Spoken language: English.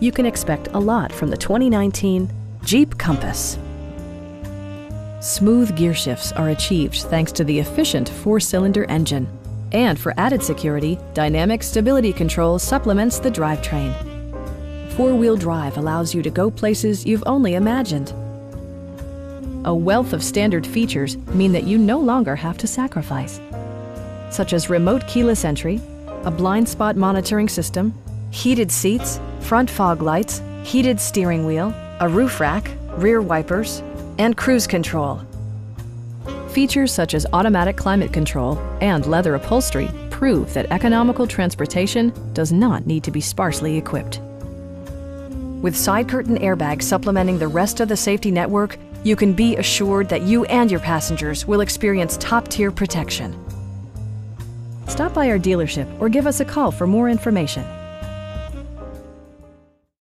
you can expect a lot from the 2019 Jeep Compass. Smooth gear shifts are achieved thanks to the efficient 4-cylinder engine. And for added security, dynamic stability control supplements the drivetrain. 4-wheel drive allows you to go places you've only imagined. A wealth of standard features mean that you no longer have to sacrifice, such as remote keyless entry, a blind spot monitoring system, heated seats, front fog lights, heated steering wheel, a roof rack, rear wipers, and cruise control. Features such as automatic climate control and leather upholstery prove that economical transportation does not need to be sparsely equipped. With side curtain airbags supplementing the rest of the safety network, you can be assured that you and your passengers will experience top-tier protection. Stop by our dealership or give us a call for more information.